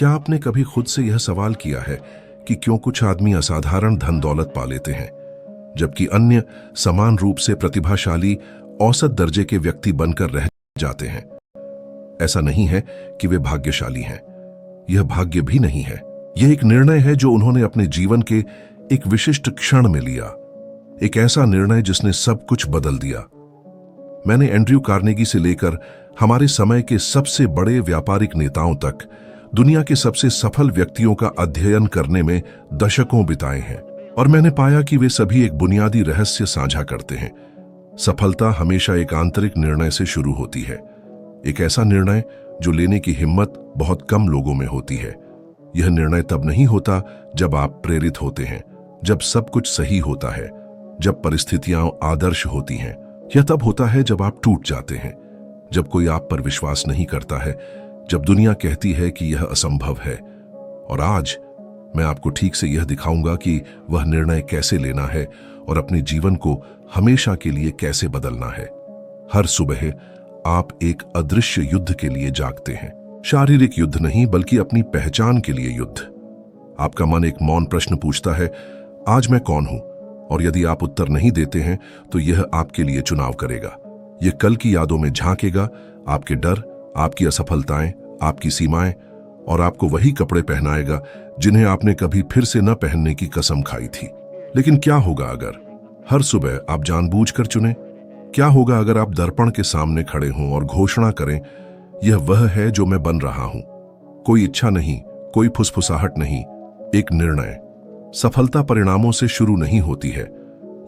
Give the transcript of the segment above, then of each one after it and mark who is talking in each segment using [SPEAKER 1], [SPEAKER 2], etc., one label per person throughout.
[SPEAKER 1] क्या आपने कभी खुद से यह सवाल किया है कि क्यों कुछ आदमी असाधारण धन दौलत पा लेते हैं जबकि अन्य समान रूप से प्रतिभाशाली औसत दर्जे के व्यक्ति बनकर रह जाते हैं? ऐसा नहीं है कि वे भाग्यशाली हैं, यह भाग्य भी नहीं है। यह एक निर्णय है जो उन्होंने अपने जीवन के एक विशिष्ट क्षण में लिया, एक ऐसा निर्णय जिसने सब कुछ बदल दिया। मैंने एंड्रयू कार्नेगी से लेकर हमारे समय के सबसे बड़े व्यापारिक नेताओं तक दुनिया के सबसे सफल व्यक्तियों का अध्ययन करने में दशकों बिताए हैं और मैंने पाया कि वे सभी एक बुनियादी रहस्य साझा करते हैं। सफलता हमेशा एक आंतरिक निर्णय से शुरू होती है, एक ऐसा निर्णय जो लेने की हिम्मत बहुत कम लोगों में होती है। यह निर्णय तब नहीं होता जब आप प्रेरित होते हैं, जब सब कुछ सही होता है, जब परिस्थितियां आदर्श होती हैं। यह तब होता है जब आप टूट जाते हैं, जब कोई आप पर विश्वास नहीं करता है, जब दुनिया कहती है कि यह असंभव है। और आज मैं आपको ठीक से यह दिखाऊंगा कि वह निर्णय कैसे लेना है और अपने जीवन को हमेशा के लिए कैसे बदलना है। हर सुबह आप एक अदृश्य युद्ध के लिए जागते हैं, शारीरिक युद्ध नहीं बल्कि अपनी पहचान के लिए युद्ध। आपका मन एक मौन प्रश्न पूछता है, आज मैं कौन हूं? और यदि आप उत्तर नहीं देते हैं तो यह आपके लिए चुनाव करेगा। यह कल की यादों में झांकेगा, आपके डर, आपकी असफलताएं, आपकी सीमाएं, और आपको वही कपड़े पहनाएगा जिन्हें आपने कभी फिर से न पहनने की कसम खाई थी। लेकिन क्या होगा अगर हर सुबह आप जानबूझकर चुनें? क्या होगा अगर आप दर्पण के सामने खड़े हों और घोषणा करें, यह वह है जो मैं बन रहा हूं? कोई इच्छा नहीं, कोई फुसफुसाहट नहीं, एक निर्णय। सफलता परिणामों से शुरू नहीं होती है,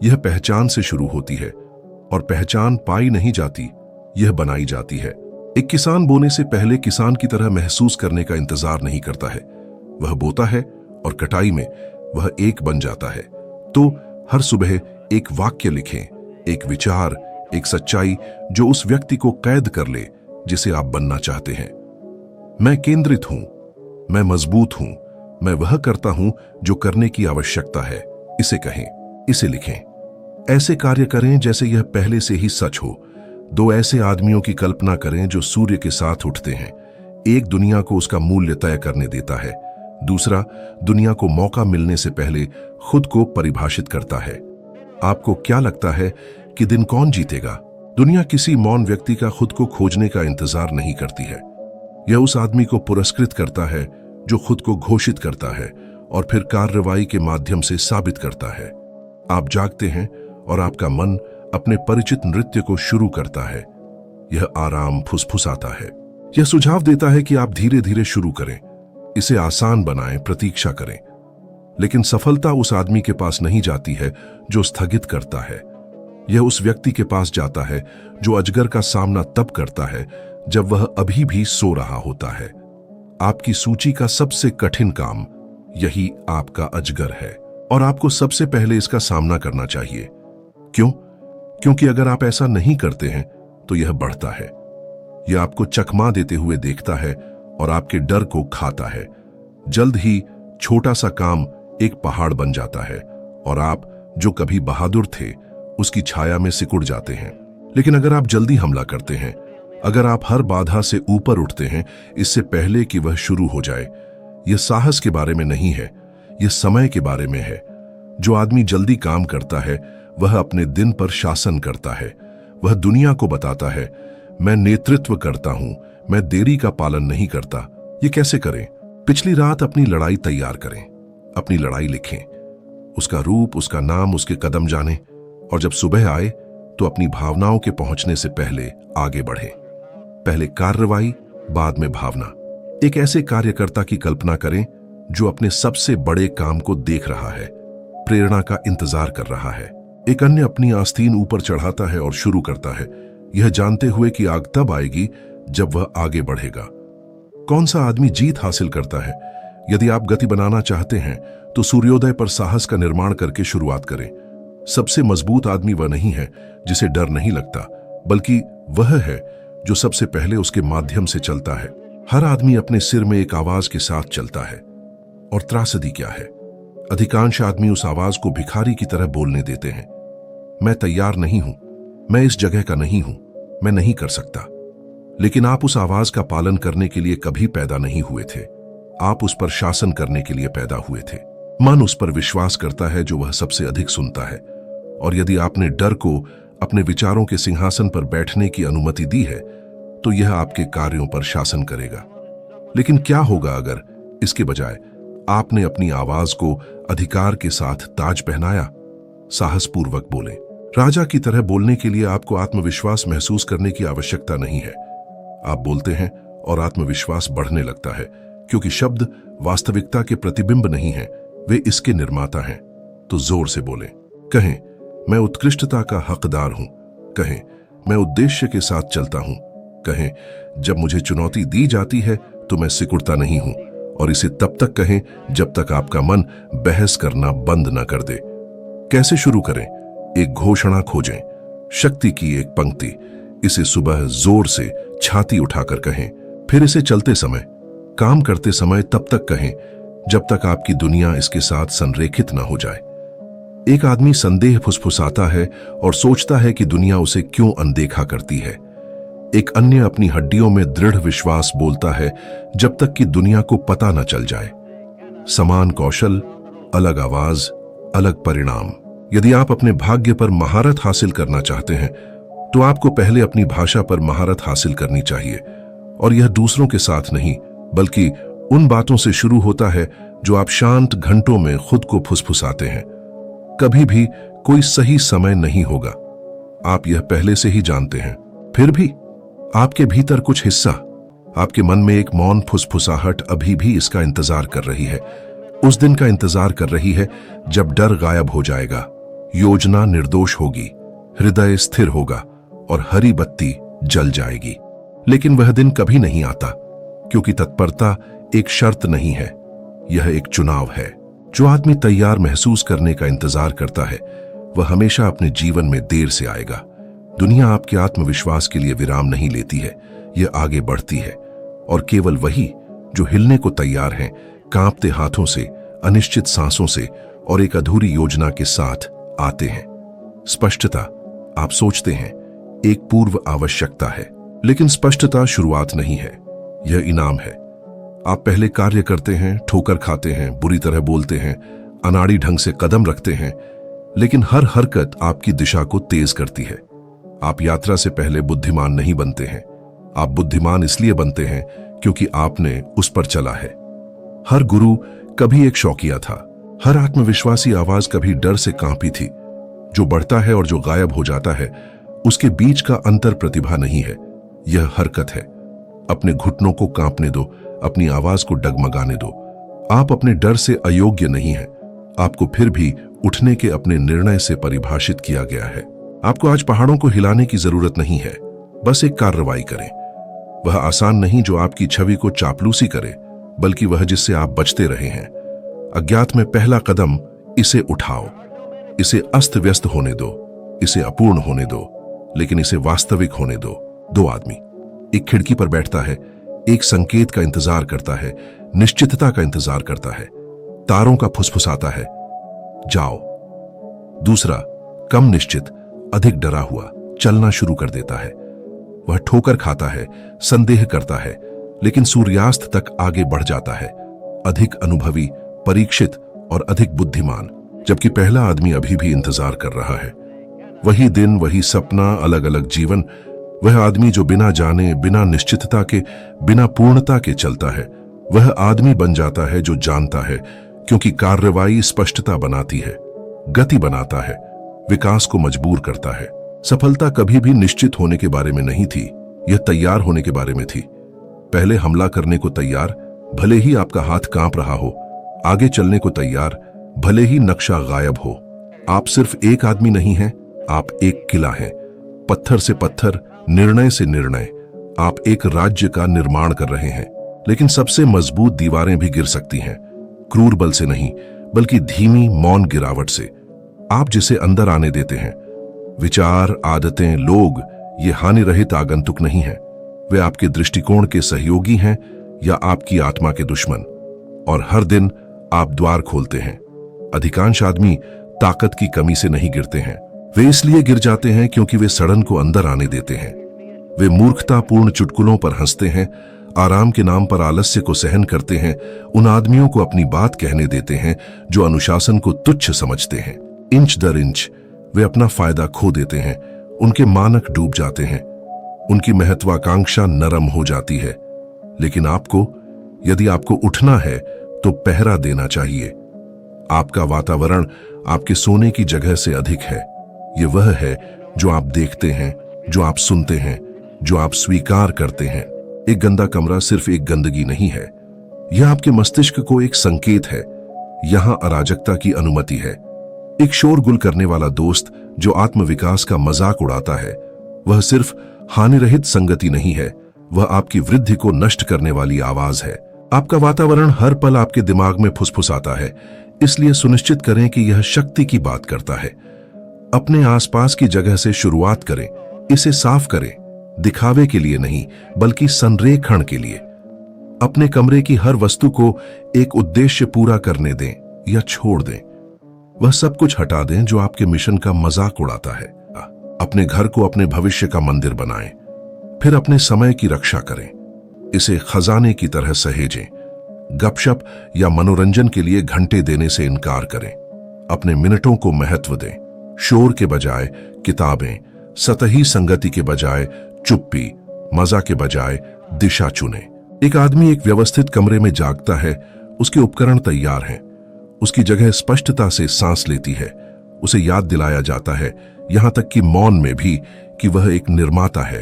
[SPEAKER 1] यह पहचान से शुरू होती है। और पहचान पाई नहीं जाती, यह बनाई जाती है। एक किसान बोने से पहले किसान की तरह महसूस करने का इंतजार नहीं करता है, वह बोता है और कटाई में वह एक बन जाता है। तो हर सुबह एक वाक्य लिखें, एक विचार, एक सच्चाई जो उस व्यक्ति को कैद कर ले जिसे आप बनना चाहते हैं। मैं केंद्रित हूं, मैं मजबूत हूं, मैं वह करता हूं जो करने की आवश्यकता है। इसे कहें, इसे लिखें। ऐसे कार्य करें जैसे यह पहले से ही सच हो। दो ऐसे आदमियों की कल्पना करें जो सूर्य के साथ उठते हैं। एक दुनिया को उसका मूल्य तय करने देता है, दूसरा दुनिया को मौका मिलने से पहले खुद को परिभाषित करता है। आपको क्या लगता है कि दिन कौन जीतेगा? दुनिया किसी मौन व्यक्ति का खुद को खोजने का इंतजार नहीं करती है। यह उस आदमी को पुरस्कृत करता है जो खुद को घोषित करता है और फिर कार्रवाई के माध्यम से साबित करता है। आप जागते हैं और आपका मन अपने परिचित नृत्य को शुरू करता है। यह आराम फुसफुसाता है, यह सुझाव देता है कि आप धीरे धीरे शुरू करें, इसे आसान बनाएं, प्रतीक्षा करें। लेकिन सफलता उस आदमी के पास नहीं जाती है जो स्थगित करता है, यह उस व्यक्ति के पास जाता है जो अजगर का सामना तब करता है जब वह अभी भी सो रहा होता है। आपकी सूची का सबसे कठिन काम यही आपका अजगर है और आपको सबसे पहले इसका सामना करना चाहिए। क्यों? क्योंकि अगर आप ऐसा नहीं करते हैं तो यह बढ़ता है, यह आपको चकमा देते हुए देखता है और आपके डर को खाता है। जल्द ही छोटा सा काम एक पहाड़ बन जाता है और आप जो कभी बहादुर थे उसकी छाया में सिकुड़ जाते हैं। लेकिन अगर आप जल्दी हमला करते हैं, अगर आप हर बाधा से ऊपर उठते हैं इससे पहले कि वह शुरू हो जाए, यह साहस के बारे में नहीं है, यह समय के बारे में है। जो आदमी जल्दी काम करता है वह अपने दिन पर शासन करता है। वह दुनिया को बताता है, मैं नेतृत्व करता हूं, मैं देरी का पालन नहीं करता। ये कैसे करें? पिछली रात अपनी लड़ाई तैयार करें, अपनी लड़ाई लिखें, उसका रूप, उसका नाम, उसके कदम जानें और जब सुबह आए तो अपनी भावनाओं के पहुंचने से पहले आगे बढ़ें। पहले कार्रवाई, बाद में भावना। एक ऐसे कार्यकर्ता की कल्पना करें जो अपने सबसे बड़े काम को देख रहा है, प्रेरणा का इंतजार कर रहा है। एक अन्य अपनी आस्तीन ऊपर चढ़ाता है और शुरू करता है, यह जानते हुए कि आग तब आएगी जब वह आगे बढ़ेगा। कौन सा आदमी जीत हासिल करता है? यदि आप गति बनाना चाहते हैं तो सूर्योदय पर साहस का निर्माण करके शुरुआत करें। सबसे मजबूत आदमी वह नहीं है जिसे डर नहीं लगता, बल्कि वह है जो सबसे पहले उसके माध्यम से चलता है। हर आदमी अपने सिर में एक आवाज के साथ चलता है। और त्रासदी क्या है? अधिकांश आदमी उस आवाज को भिखारी की तरह बोलने देते हैं। मैं तैयार नहीं हूं, मैं इस जगह का नहीं हूं, मैं नहीं कर सकता। लेकिन आप उस आवाज का पालन करने के लिए कभी पैदा नहीं हुए थे। आप उस पर शासन करने के लिए पैदा हुए थे। मन उस पर विश्वास करता है जो वह सबसे अधिक सुनता है, और यदि आपने डर को अपने विचारों के सिंहासन पर बैठने की अनुमति दी है तो यह आपके कार्यों पर शासन करेगा। लेकिन क्या होगा अगर इसके बजाय आपने अपनी आवाज को अधिकार के साथ ताज पहनाया? साहसपूर्वक बोलें। राजा की तरह बोलने के लिए आपको आत्मविश्वास महसूस करने की आवश्यकता नहीं है। आप बोलते हैं और आत्मविश्वास बढ़ने लगता है, क्योंकि शब्द वास्तविकता के प्रतिबिंब नहीं हैं, वे इसके निर्माता हैं। तो जोर से बोलें। कहें, मैं उत्कृष्टता का हकदार हूं। कहें, मैं उद्देश्य के साथ चलता हूं। कहें, जब मुझे चुनौती दी जाती है तो मैं सिकुड़ता नहीं हूं। और इसे तब तक कहें जब तक आपका मन बहस करना बंद न कर दे। कैसे शुरू करें? एक घोषणा खोजें, शक्ति की एक पंक्ति। इसे सुबह जोर से छाती उठाकर कहें, फिर इसे चलते समय, काम करते समय तब तक कहें जब तक आपकी दुनिया इसके साथ संरेखित न हो जाए। एक आदमी संदेह फुसफुसाता है और सोचता है कि दुनिया उसे क्यों अनदेखा करती है। एक अन्य अपनी हड्डियों में दृढ़ विश्वास बोलता है जब तक कि दुनिया को पता न चल जाए। समान कौशल, अलग आवाज, अलग परिणाम। यदि आप अपने भाग्य पर महारत हासिल करना चाहते हैं तो आपको पहले अपनी भाषा पर महारत हासिल करनी चाहिए। और यह दूसरों के साथ नहीं, बल्कि उन बातों से शुरू होता है जो आप शांत घंटों में खुद को फुसफुसाते हैं। कभी भी कोई सही समय नहीं होगा, आप यह पहले से ही जानते हैं। फिर भी आपके भीतर कुछ हिस्सा, आपके मन में एक मौन फुसफुसाहट अभी भी इसका इंतजार कर रही है। उस दिन का इंतजार कर रही है जब डर गायब हो जाएगा, योजना निर्दोष होगी, हृदय स्थिर होगा और हरी बत्ती जल जाएगी। लेकिन वह दिन कभी नहीं आता, क्योंकि तत्परता एक शर्त नहीं है, यह एक चुनाव है। जो आदमी तैयार महसूस करने का इंतजार करता है वह हमेशा अपने जीवन में देर से आएगा। दुनिया आपके आत्मविश्वास के लिए विराम नहीं लेती है, यह आगे बढ़ती है। और केवल वही जो हिलने को तैयार हैं, कांपते हाथों से, अनिश्चित सांसों से और एक अधूरी योजना के साथ आते हैं। स्पष्टता, आप सोचते हैं, एक पूर्व आवश्यकता है, लेकिन स्पष्टता शुरुआत नहीं है, यह इनाम है। आप पहले कार्य करते हैं, ठोकर खाते हैं, बुरी तरह बोलते हैं, अनाड़ी ढंग से कदम रखते हैं, लेकिन हर हरकत आपकी दिशा को तेज करती है। आप यात्रा से पहले बुद्धिमान नहीं बनते हैं, आप बुद्धिमान इसलिए बनते हैं क्योंकि आपने उस पर चला है। हर गुरु कभी एक शौकिया था, हर आत्मविश्वासी आवाज कभी डर से कांपी थी। जो बढ़ता है और जो गायब हो जाता है, उसके बीच का अंतर प्रतिभा नहीं है, यह हरकत है। अपने घुटनों को कांपने दो, अपनी आवाज को डगमगाने दो। आप अपने डर से अयोग्य नहीं हैं, आपको फिर भी उठने के अपने निर्णय से परिभाषित किया गया है। आपको आज पहाड़ों को हिलाने की जरूरत नहीं है, बस एक कार्रवाई करें। वह आसान नहीं जो आपकी छवि को चापलूसी करे, बल्कि वह जिससे आप बचते रहे हैं। अज्ञात में पहला कदम, इसे उठाओ। इसे अस्त व्यस्त होने दो, इसे अपूर्ण होने दो, लेकिन इसे वास्तविक होने दो। दो आदमी एक खिड़की पर बैठता है, एक संकेत का इंतजार करता है, निश्चितता का इंतजार करता है, तारों का फुसफुसाता है, जाओ। दूसरा कम निश्चित, अधिक डरा हुआ, चलना शुरू कर देता है। वह ठोकर खाता है, संदेह करता है, लेकिन सूर्यास्त तक आगे बढ़ जाता है, अधिक अनुभवी, परीक्षित और अधिक बुद्धिमान। जबकि पहला आदमी अभी भी इंतजार कर रहा है। वही दिन, वही सपना, अलग अलग जीवन। वह आदमी जो बिना जाने, बिना निश्चितता के, बिना पूर्णता के चलता है, वह आदमी बन जाता है जो जानता है, क्योंकि कार्रवाई स्पष्टता बनाती है, गति बनाता है, विकास को मजबूर करता है। सफलता कभी भी निश्चित होने के बारे में नहीं थी, यह तैयार होने के बारे में थी। पहले हमला करने को तैयार, भले ही आपका हाथ कांप रहा हो, आगे चलने को तैयार, भले ही नक्शा गायब हो। आप सिर्फ एक आदमी नहीं हैं, आप एक किला हैं। पत्थर से पत्थर, निर्णय से निर्णय, आप एक राज्य का निर्माण कर रहे हैं। लेकिन सबसे मजबूत दीवारें भी गिर सकती हैं, क्रूर बल से नहीं, बल्कि धीमी मौन गिरावट से। आप जिसे अंदर आने देते हैं, विचार, आदतें, लोग, ये हानि रहित आगंतुक नहीं हैं। वे आपके दृष्टिकोण के सहयोगी हैं या आपकी आत्मा के दुश्मन। और हर दिन आप द्वार खोलते हैं। अधिकांश आदमी ताकत की कमी से नहीं गिरते हैं, वे इसलिए गिर जाते हैं क्योंकि वे सड़न को अंदर आने देते हैं। वे मूर्खतापूर्ण चुटकुलों पर हंसते हैं, आराम के नाम पर आलस्य को सहन करते हैं, उन आदमियों को अपनी बात कहने देते हैं जो अनुशासन को तुच्छ समझते हैं। इंच दर इंच वे अपना फायदा खो देते हैं, उनके मानक डूब जाते हैं, उनकी महत्वाकांक्षा नरम हो जाती है। लेकिन यदि आपको उठना है तो पहरा देना चाहिए। आपका वातावरण आपके सोने की जगह से अधिक है। ये वह है जो आप देखते हैं, जो आप सुनते हैं, जो आप स्वीकार करते हैं। एक गंदा कमरा सिर्फ एक गंदगी नहीं है, यह आपके मस्तिष्क को एक संकेत है। यहां अराजकता की अनुमति है। एक शोरगुल करने वाला दोस्त जो आत्मविकास का मजाक उड़ाता है, वह सिर्फ हानिरहित संगति नहीं है, वह आपकी वृद्धि को नष्ट करने वाली आवाज है। आपका वातावरण हर पल आपके दिमाग में फुसफुसाता है, इसलिए सुनिश्चित करें कि यह शक्ति की बात करता है। अपने आसपास की जगह से शुरुआत करें, इसे साफ करें, दिखावे के लिए नहीं बल्कि संरेखण के लिए। अपने कमरे की हर वस्तु को एक उद्देश्य पूरा करने दें या छोड़ दें। वह सब कुछ हटा दें जो आपके मिशन का मजाक उड़ाता है। अपने घर को अपने भविष्य का मंदिर बनाएं, फिर अपने समय की रक्षा करें। इसे खजाने की तरह सहेजें। गपशप या मनोरंजन के लिए घंटे देने से इनकार करें। अपने मिनटों को महत्व दें। शोर के बजाय किताबें, सतही संगति के बजाय चुप्पी, मजा के बजाय दिशा चुनें। एक आदमी एक व्यवस्थित कमरे में जागता है, उसके उपकरण तैयार हैं, उसकी जगह स्पष्टता से सांस लेती है, उसे याद दिलाया जाता है, यहां तक कि मौन में भी, कि वह एक निर्माता है।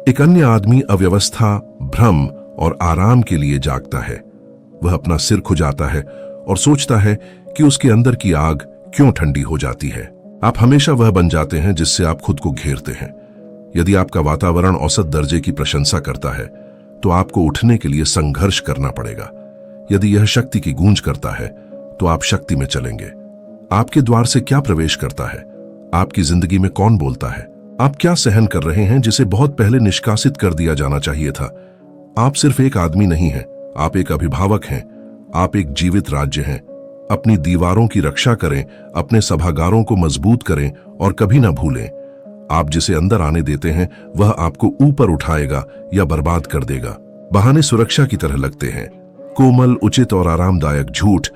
[SPEAKER 1] एक अन्य आदमी अव्यवस्था, भ्रम और आराम के लिए जागता है। वह अपना सिर खुजाता है और सोचता है कि उसके अंदर की आग क्यों ठंडी हो जाती है। आप हमेशा वह बन जाते हैं जिससे आप खुद को घेरते हैं। यदि आपका वातावरण औसत दर्जे की प्रशंसा करता है तो आपको उठने के लिए संघर्ष करना पड़ेगा। यदि यह शक्ति की गूंज करता है तो आप शक्ति में चलेंगे। आपके द्वार से क्या प्रवेश करता है? आपकी जिंदगी में कौन बोलता है? आप क्या सहन कर रहे हैं जिसे बहुत पहले निष्कासित कर दिया जाना चाहिए था? आप सिर्फ एक आदमी नहीं हैं, आप एक अभिभावक हैं, आप एक जीवित राज्य हैं। अपनी दीवारों की रक्षा करें, अपने सभागारों को मजबूत करें और कभी ना भूलें, आप जिसे अंदर आने देते हैं वह आपको ऊपर उठाएगा या बर्बाद कर देगा। बहाने सुरक्षा की तरह लगते हैं, कोमल, उचित और आरामदायक झूठ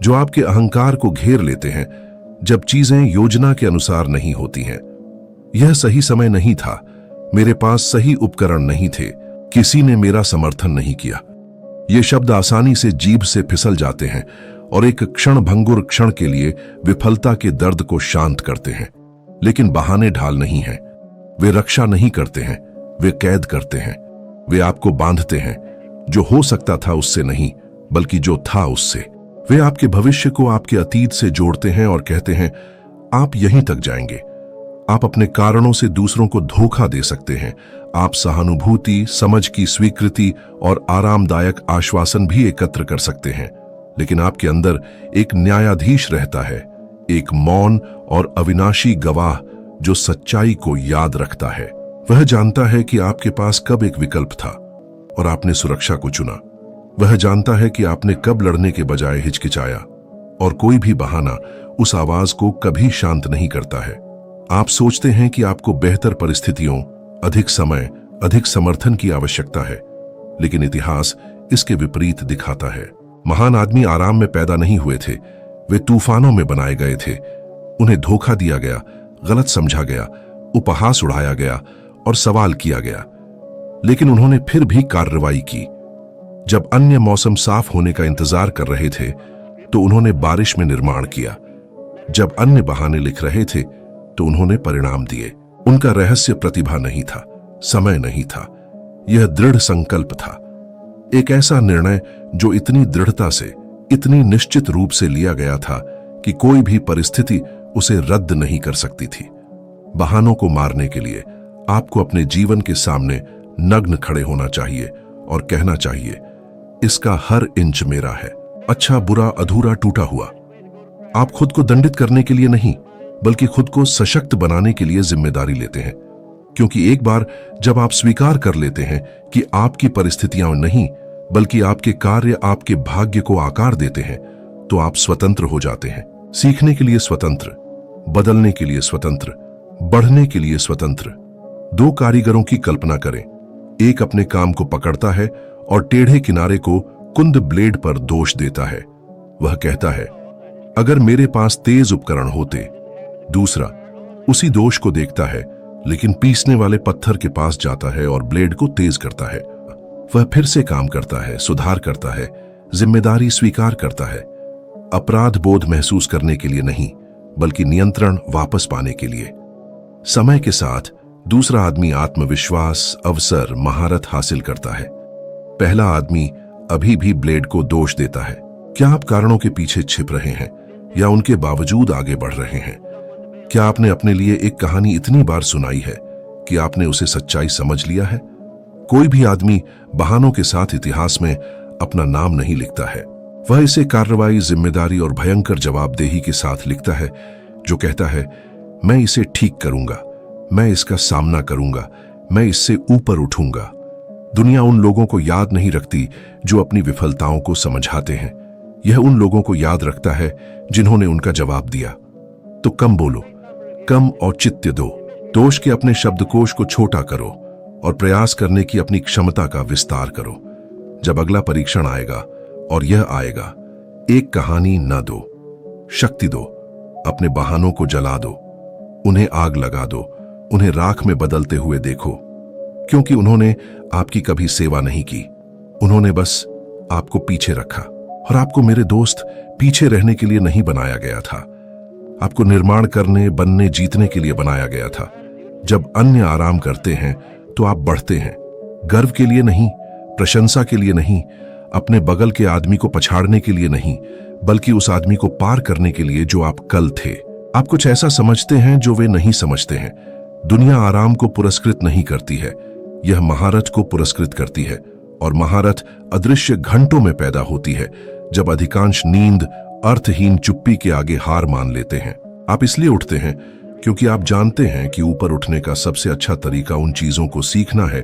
[SPEAKER 1] जो आपके अहंकार को घेर लेते हैं जब चीजें योजना के अनुसार नहीं होती हैं। यह सही समय नहीं था, मेरे पास सही उपकरण नहीं थे, किसी ने मेरा समर्थन नहीं किया। ये शब्द आसानी से जीभ से फिसल जाते हैं और एक क्षणभंगुर क्षण के लिए विफलता के दर्द को शांत करते हैं। लेकिन बहाने ढाल नहीं हैं, वे रक्षा नहीं करते हैं, वे कैद करते हैं। वे आपको बांधते हैं, जो हो सकता था उससे नहीं बल्कि जो था उससे। वे आपके भविष्य को आपके अतीत से जोड़ते हैं और कहते हैं आप यहीं तक जाएंगे। आप अपने कारणों से दूसरों को धोखा दे सकते हैं। आप सहानुभूति, समझ की स्वीकृति और आरामदायक आश्वासन भी एकत्र कर सकते हैं, लेकिन आपके अंदर एक न्यायाधीश रहता है, एक मौन और अविनाशी गवाह जो सच्चाई को याद रखता है। वह जानता है कि आपके पास कब एक विकल्प था और आपने सुरक्षा को चुना। वह जानता है कि आपने कब लड़ने के बजाय हिचकिचाया, और कोई भी बहाना उस आवाज को कभी शांत नहीं करता है। आप सोचते हैं कि आपको बेहतर परिस्थितियों, अधिक समय, अधिक समर्थन की आवश्यकता है, लेकिन इतिहास इसके विपरीत दिखाता है। महान आदमी आराम में पैदा नहीं हुए थे, वे तूफानों में बनाए गए थे। उन्हें धोखा दिया गया, गलत समझा गया, उपहास उड़ाया गया और सवाल किया गया, लेकिन उन्होंने फिर भी कार्रवाई की। जब अन्य मौसम साफ होने का इंतजार कर रहे थे तो उन्होंने बारिश में निर्माण किया। जब अन्य बहाने लिख रहे थे तो उन्होंने परिणाम दिए। उनका रहस्य प्रतिभा नहीं था, समय नहीं था, यह दृढ़ संकल्प था। एक ऐसा निर्णय जो इतनी दृढ़ता से, इतनी निश्चित रूप से लिया गया था कि कोई भी परिस्थिति उसे रद्द नहीं कर सकती थी। बहानों को मारने के लिए आपको अपने जीवन के सामने नग्न खड़े होना चाहिए और कहना चाहिए, इसका हर इंच मेरा है, अच्छा, बुरा, अधूरा, टूटा हुआ। आप खुद को दंडित करने के लिए नहीं बल्कि खुद को सशक्त बनाने के लिए जिम्मेदारी लेते हैं, क्योंकि एक बार जब आप स्वीकार कर लेते हैं कि आपकी परिस्थितियां नहीं बल्कि आपके कार्य आपके भाग्य को आकार देते हैं, तो आप स्वतंत्र हो जाते हैं। सीखने के लिए स्वतंत्र, बदलने के लिए स्वतंत्र, बढ़ने के लिए स्वतंत्र। दो कारीगरों की कल्पना करें, एक अपने काम को पकड़ता है और टेढ़े किनारे को कुंद ब्लेड पर दोष देता है। वह कहता है, अगर मेरे पास तेज उपकरण होते। दूसरा उसी दोष को देखता है, लेकिन पीसने वाले पत्थर के पास जाता है और ब्लेड को तेज करता है। वह फिर से काम करता है, सुधार करता है, जिम्मेदारी स्वीकार करता है, अपराध बोध महसूस करने के लिए नहीं, बल्कि नियंत्रण वापस पाने के लिए। समय के साथ दूसरा आदमी आत्मविश्वास, अवसर, महारत हासिल करता है। पहला आदमी अभी भी ब्लेड को दोष देता है। क्या आप कारणों के पीछे छिप रहे हैं या उनके बावजूद आगे बढ़ रहे हैं? क्या आपने अपने लिए एक कहानी इतनी बार सुनाई है कि आपने उसे सच्चाई समझ लिया है? कोई भी आदमी बहानों के साथ इतिहास में अपना नाम नहीं लिखता है। वह इसे कार्रवाई, जिम्मेदारी और भयंकर जवाबदेही के साथ लिखता है, जो कहता है, मैं इसे ठीक करूंगा, मैं इसका सामना करूंगा, मैं इससे ऊपर उठूंगा। दुनिया उन लोगों को याद नहीं रखती जो अपनी विफलताओं को समझाते हैं। यह उन लोगों को याद रखता है जिन्होंने उनका जवाब दिया। तो कम बोलो, कम औचित्य दो, दोष के अपने शब्दकोश को छोटा करो और प्रयास करने की अपनी क्षमता का विस्तार करो। जब अगला परीक्षण आएगा, और यह आएगा, एक कहानी न दो, शक्ति दो। अपने बहानों को जला दो, उन्हें आग लगा दो, उन्हें राख में बदलते हुए देखो, क्योंकि उन्होंने आपकी कभी सेवा नहीं की। उन्होंने बस आपको पीछे रखा। और आपको मेरे दोस्त पीछे रहने के लिए नहीं बनाया गया था। आपको निर्माण करने, बनने, जीतने के लिए बनाया गया था। जब अन्य आराम करते हैं तो आप बढ़ते हैं, गर्व के लिए नहीं, प्रशंसा के लिए नहीं, अपने बगल के आदमी को पछाड़ने के लिए नहीं, बल्कि उस आदमी को पार करने के लिए जो आप कल थे। आप कुछ ऐसा समझते हैं जो वे नहीं समझते हैं। दुनिया आराम को पुरस्कृत नहीं करती है, यह महारत को पुरस्कृत करती है। और महारत अदृश्य घंटों में पैदा होती है, जब अधिकांश नींद अर्थहीन चुप्पी के आगे हार मान लेते हैं। आप इसलिए उठते हैं क्योंकि आप जानते हैं कि ऊपर उठने का सबसे अच्छा तरीका उन चीजों को सीखना है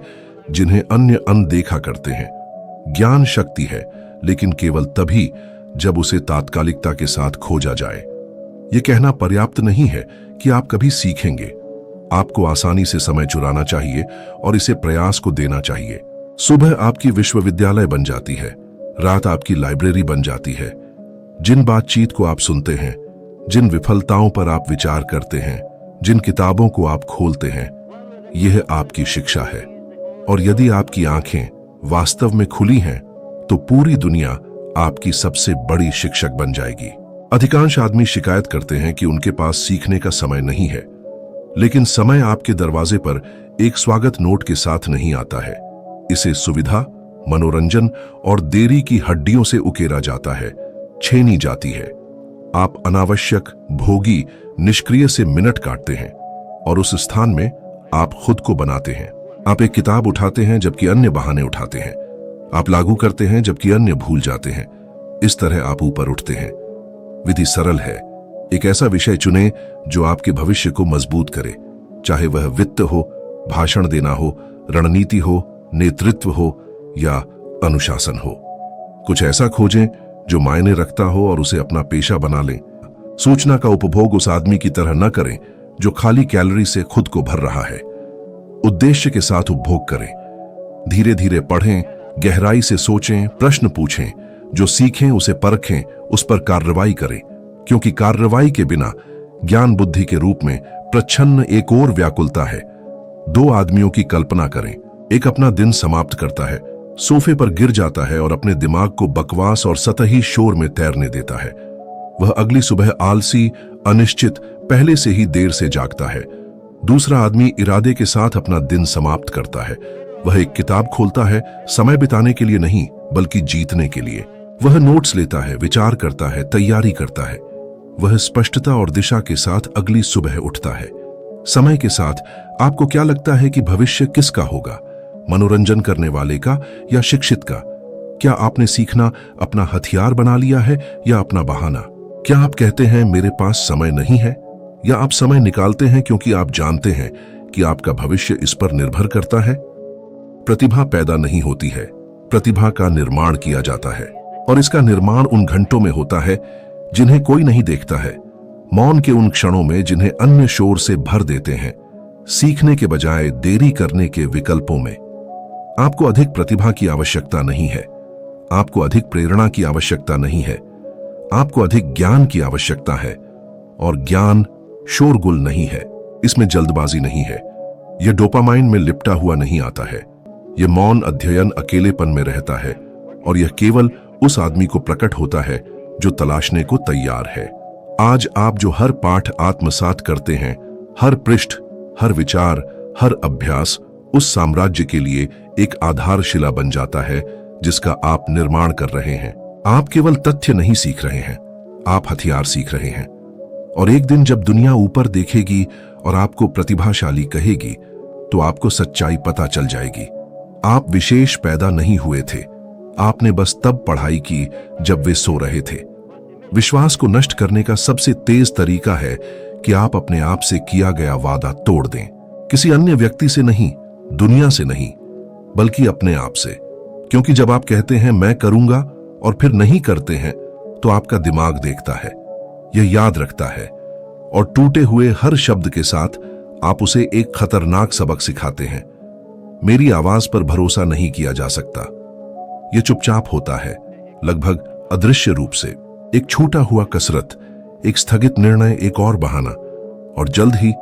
[SPEAKER 1] जिन्हें अन्य अनदेखा करते हैं। ज्ञान शक्ति है, लेकिन केवल तभी जब उसे तात्कालिकता के साथ खोजा जाए। यह कहना पर्याप्त नहीं है कि आप कभी सीखेंगे। आपको आसानी से समय चुराना चाहिए और इसे प्रयास को देना चाहिए। सुबह आपकी विश्वविद्यालय बन जाती है, रात आपकी लाइब्रेरी बन जाती है। जिन बातचीत को आप सुनते हैं, जिन विफलताओं पर आप विचार करते हैं, जिन किताबों को आप खोलते हैं, यह आपकी शिक्षा है। और यदि आपकी आंखें वास्तव में खुली हैं, तो पूरी दुनिया आपकी सबसे बड़ी शिक्षक बन जाएगी। अधिकांश आदमी शिकायत करते हैं कि उनके पास सीखने का समय नहीं है, लेकिन समय आपके दरवाजे पर एक स्वागत नोट के साथ नहीं आता है। इसे सुविधा, मनोरंजन और देरी की हड्डियों से उकेरा जाता है, छेनी जाती है। आप अनावश्यक, भोगी, निष्क्रिय से मिनट काटते हैं और उस स्थान में आप खुद को बनाते हैं। आप एक किताब उठाते हैं जबकि अन्य बहाने उठाते हैं। आप लागू करते हैं जबकि अन्य भूल जाते हैं। इस तरह आप ऊपर उठते हैं। विधि सरल है। एक ऐसा विषय चुनें जो आपके भविष्य को मजबूत करे, चाहे वह वित्त हो, भाषण देना हो, रणनीति हो, नेतृत्व हो या अनुशासन हो। कुछ ऐसा खोजें जो मायने रखता हो और उसे अपना पेशा बना लें। सूचना का उपभोग उस आदमी की तरह न करें जो खाली कैलोरी से खुद को भर रहा है। उद्देश्य के साथ उपभोग करें। धीरे धीरे पढ़ें, गहराई से सोचें, प्रश्न पूछें। जो सीखें उसे परखें, उस पर कार्रवाई करें, क्योंकि कार्रवाई के बिना ज्ञान बुद्धि के रूप में प्रच्छन्न एक और व्याकुलता है। दो आदमियों की कल्पना करें। एक अपना दिन समाप्त करता है, सोफे पर गिर जाता है और अपने दिमाग को बकवास और सतही शोर में तैरने देता है। वह अगली सुबह आलसी, अनिश्चित, पहले से ही देर से जागता है। दूसरा आदमी इरादे के साथ अपना दिन समाप्त करता है। वह एक किताब खोलता है, समय बिताने के लिए नहीं बल्कि जीतने के लिए। वह नोट्स लेता है, विचार करता है, तैयारी करता है। वह स्पष्टता और दिशा के साथ अगली सुबह उठता है। समय के साथ आपको क्या लगता है कि भविष्य किसका होगा? मनोरंजन करने वाले का या शिक्षित का? क्या आपने सीखना अपना हथियार बना लिया है या अपना बहाना? क्या आप कहते हैं मेरे पास समय नहीं है, या आप समय निकालते हैं क्योंकि आप जानते हैं कि आपका भविष्य इस पर निर्भर करता है? प्रतिभा पैदा नहीं होती है, प्रतिभा का निर्माण किया जाता है, और इसका निर्माण उन घंटों में होता है जिन्हें कोई नहीं देखता है। मौन के उन क्षणों में जिन्हें अन्य शोर से भर देते हैं, सीखने के बजाय देरी करने के विकल्पों में। आपको अधिक प्रतिभा की आवश्यकता नहीं है, आपको अधिक प्रेरणा की आवश्यकता नहीं है, आपको अधिक ज्ञान की आवश्यकता है। और ज्ञान शोरगुल नहीं है, इसमें जल्दबाजी नहीं है, यह डोपामाइन में लिपटा हुआ नहीं आता है। यह मौन अध्ययन अकेलेपन में रहता है, और यह केवल उस आदमी को प्रकट होता है जो तलाशने को तैयार है। आज आप जो हर पाठ आत्मसात करते हैं, हर पृष्ठ, हर विचार, हर अभ्यास उस साम्राज्य के लिए एक आधारशिला बन जाता है जिसका आप निर्माण कर रहे हैं। आप केवल तथ्य नहीं सीख रहे हैं, आप हथियार सीख रहे हैं। और एक दिन जब दुनिया ऊपर देखेगी और आपको प्रतिभाशाली कहेगी, तो आपको सच्चाई पता चल जाएगी। आप विशेष पैदा नहीं हुए थे, आपने बस तब पढ़ाई की जब वे सो रहे थे। विश्वास को नष्ट करने का सबसे तेज तरीका है कि आप अपने आप से किया गया वादा तोड़ दें। किसी अन्य व्यक्ति से नहीं, दुनिया से नहीं, बल्कि अपने आप से। क्योंकि जब आप कहते हैं मैं करूंगा और फिर नहीं करते हैं, तो आपका दिमाग देखता है, यह याद रखता है, और टूटे हुए हर शब्द के साथ आप उसे एक खतरनाक सबक सिखाते हैं। मेरी आवाज पर भरोसा नहीं किया जा सकता। यह चुपचाप होता है, लगभग अदृश्य रूप से। एक छूटा हुआ कसरत, एक स्थगित निर्णय, एक और बहाना, और जल्द ही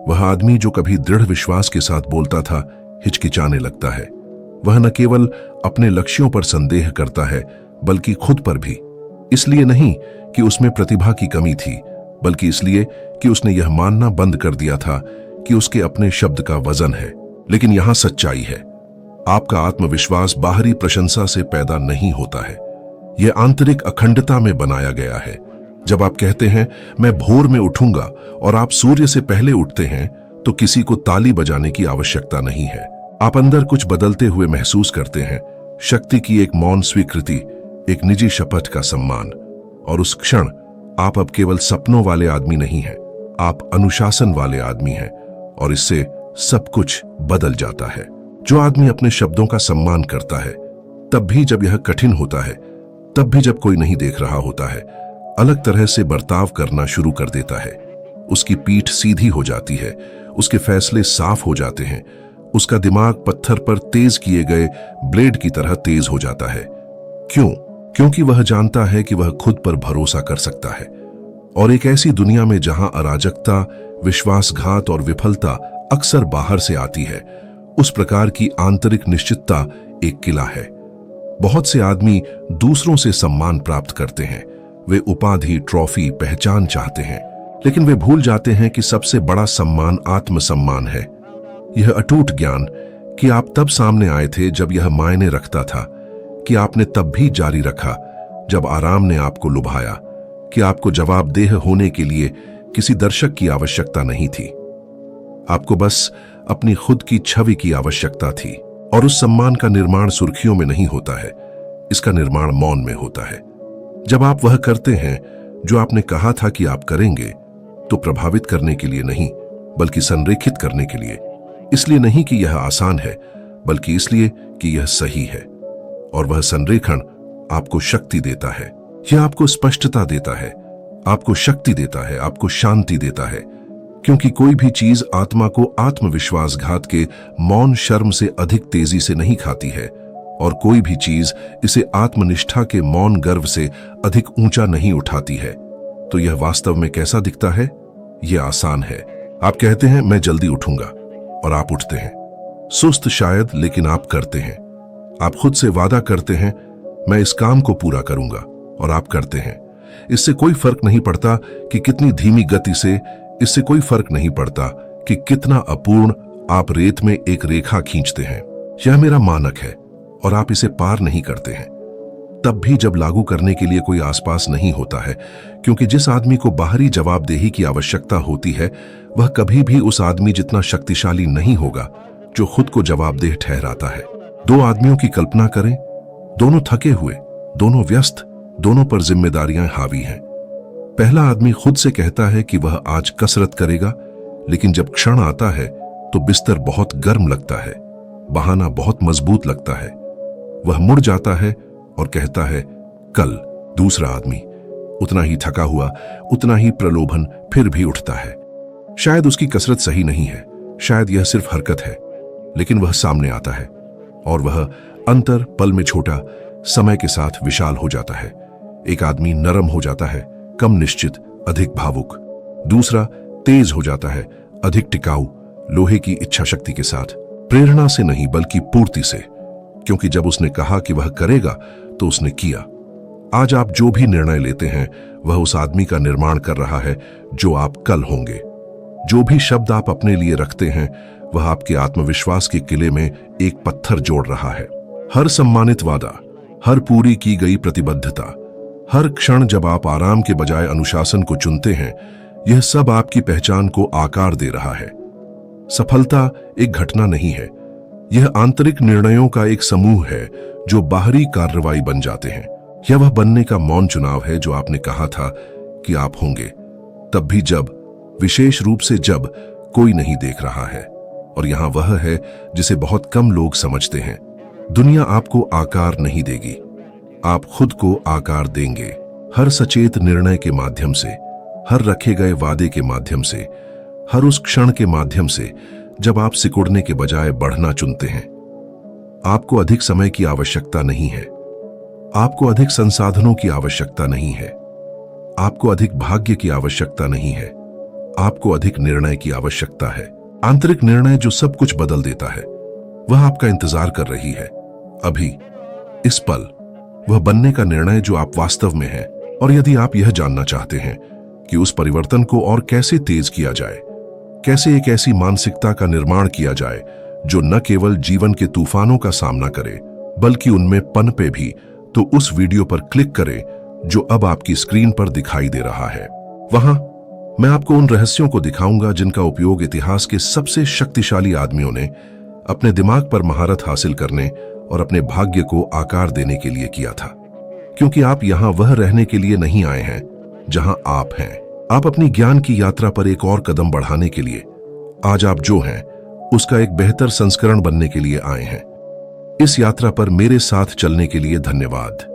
[SPEAKER 1] वह आदमी जो कभी दृढ़ विश्वास के साथ बोलता था, हिचकिचाने लगता है। वह न केवल अपने लक्ष्यों पर संदेह करता है, बल्कि खुद पर भी। इसलिए नहीं कि उसमें प्रतिभा की कमी थी, बल्कि इसलिए कि उसने यह मानना बंद कर दिया था कि उसके अपने शब्द का वजन है। लेकिन यहां सच्चाई है, आपका आत्मविश्वास बाहरी प्रशंसा से पैदा नहीं होता है, यह आंतरिक अखंडता में बनाया गया है। जब आप कहते हैं मैं भोर में उठूंगा और आप सूर्य से पहले उठते हैं, तो किसी को ताली बजाने की आवश्यकता नहीं है। आप अंदर कुछ बदलते हुए महसूस करते हैं, शक्ति की एक मौन स्वीकृति, एक निजी शपथ का सम्मान। और उस क्षण आप अब केवल सपनों वाले आदमी नहीं हैं, आप अनुशासन वाले आदमी हैं, और इससे सब कुछ बदल जाता है। जो आदमी अपने शब्दों का सम्मान करता है, तब भी जब यह कठिन होता है, तब भी जब कोई नहीं देख रहा होता है, अलग तरह से बर्ताव करना शुरू कर देता है। उसकी पीठ सीधी हो जाती है, उसके फैसले साफ हो जाते हैं, उसका दिमाग पत्थर पर तेज किए गए ब्लेड की तरह तेज हो जाता है। क्यों? क्योंकि वह जानता है कि वह खुद पर भरोसा कर सकता है। और एक ऐसी दुनिया में जहां अराजकता, विश्वासघात और विफलता अक्सर बाहर से आती है, उस प्रकार की आंतरिक निश्चितता एक किला है। बहुत से आदमी दूसरों से सम्मान प्राप्त करते हैं, वे उपाधि, ट्रॉफी, पहचान चाहते हैं, लेकिन वे भूल जाते हैं कि सबसे बड़ा सम्मान आत्मसम्मान है। यह अटूट ज्ञान कि आप तब सामने आए थे जब यह मायने रखता था, कि आपने तब भी जारी रखा जब आराम ने आपको लुभाया, कि आपको जवाबदेह होने के लिए किसी दर्शक की आवश्यकता नहीं थी, आपको बस अपनी खुद की छवि की आवश्यकता थी। और उस सम्मान का निर्माण सुर्खियों में नहीं होता है, इसका निर्माण मौन में होता है। जब आप वह करते हैं जो आपने कहा था कि आप करेंगे, तो प्रभावित करने के लिए नहीं, बल्कि संरेखित करने के लिए। इसलिए नहीं कि यह आसान है, बल्कि इसलिए कि यह सही है। और वह संरेखण आपको शक्ति देता है, यह आपको स्पष्टता देता है, आपको शक्ति देता है, आपको शांति देता है। क्योंकि कोई भी चीज आत्मा को आत्मविश्वासघात के मौन शर्म से अधिक तेजी से नहीं खाती है, और कोई भी चीज इसे आत्मनिष्ठा के मौन गर्व से अधिक ऊंचा नहीं उठाती है। तो यह वास्तव में कैसा दिखता है? यह आसान है। आप कहते हैं मैं जल्दी उठूंगा, और आप उठते हैं। सुस्त शायद, लेकिन आप करते हैं। आप खुद से वादा करते हैं मैं इस काम को पूरा करूंगा, और आप करते हैं। इससे कोई फर्क नहीं पड़ता कि कितनी धीमी गति से, इससे कोई फर्क नहीं पड़ता कि कितना अपूर्ण आप रेत में एक रेखा खींचते हैं। यह मेरा मानक है, और आप इसे पार नहीं करते हैं, तब भी जब लागू करने के लिए कोई आसपास नहीं होता है। क्योंकि जिस आदमी को बाहरी जवाबदेही की आवश्यकता होती है, वह कभी भी उस आदमी जितना शक्तिशाली नहीं होगा जो खुद को जवाबदेह ठहराता है। दो आदमियों की कल्पना करें, दोनों थके हुए, दोनों व्यस्त, दोनों पर जिम्मेदारियां हावी हैं। पहला आदमी खुद से कहता है कि वह आज कसरत करेगा, लेकिन जब क्षण आता है तो बिस्तर बहुत गर्म लगता है, बहाना बहुत मजबूत लगता है, वह मुड़ जाता है और कहता है कल। दूसरा आदमी उतना ही थका हुआ, उतना ही प्रलोभन, फिर भी उठता है। शायद उसकी कसरत सही नहीं है, शायद यह सिर्फ हरकत है, लेकिन वह सामने आता है। और वह अंतर पल में छोटा, समय के साथ विशाल हो जाता है। एक आदमी नरम हो जाता है, कम निश्चित, अधिक भावुक। दूसरा तेज हो जाता है, अधिक टिकाऊ, लोहे की इच्छा शक्ति के साथ। प्रेरणा से नहीं बल्कि पूर्ति से, क्योंकि जब उसने कहा कि वह करेगा तो उसने किया। आज आप जो भी निर्णय लेते हैं वह उस आदमी का निर्माण कर रहा है जो आप कल होंगे। जो भी शब्द आप अपने लिए रखते हैं वह आपके आत्मविश्वास के किले में एक पत्थर जोड़ रहा है। हर सम्मानित वादा, हर पूरी की गई प्रतिबद्धता, हर क्षण जब आप आराम के बजाय अनुशासन को चुनते हैं, यह सब आपकी पहचान को आकार दे रहा है। सफलता एक घटना नहीं है, यह आंतरिक निर्णयों का एक समूह है जो बाहरी कार्रवाई बन जाते हैं। यह वह बनने का मौन चुनाव है जो आपने कहा था कि आप होंगे, तब भी जब, विशेष रूप से जब कोई नहीं देख रहा है। और यहां वह है जिसे बहुत कम लोग समझते हैं। दुनिया आपको आकार नहीं देगी, आप खुद को आकार देंगे। हर सचेत निर्णय के माध्यम से, हर रखे गए वादे के माध्यम से, हर उस क्षण के माध्यम से जब आप सिकुड़ने के बजाय बढ़ना चुनते हैं। आपको अधिक समय की आवश्यकता नहीं है, आपको अधिक संसाधनों की आवश्यकता नहीं है, आपको अधिक भाग्य की आवश्यकता नहीं है, आपको अधिक निर्णय की आवश्यकता है। आंतरिक निर्णय जो सब कुछ बदल देता है, वह आपका इंतजार कर रही है। अभी, इस पल, वह बनने का निर्णय जो आप वास्तव में हैं। और यदि आप यह जानना चाहते हैं कि उस परिवर्तन को और कैसे तेज किया जाए, कैसे एक ऐसी मानसिकता का निर्माण किया जाए जो न केवल जीवन के तूफानों का सामना करे बल्कि उनमें पनपे भी, तो उस वीडियो पर क्लिक करें जो अब आपकी स्क्रीन पर दिखाई दे रहा है। वहां मैं आपको उन रहस्यों को दिखाऊंगा जिनका उपयोग इतिहास के सबसे शक्तिशाली आदमियों ने अपने दिमाग पर महारत हासिल करने और अपने भाग्य को आकार देने के लिए किया था। क्योंकि आप यहां वह रहने के लिए नहीं आए हैं जहां आप हैं। आप अपनी ज्ञान की यात्रा पर एक और कदम बढ़ाने के लिए, आज आप जो हैं उसका एक बेहतर संस्करण बनने के लिए आए हैं। इस यात्रा पर मेरे साथ चलने के लिए धन्यवाद।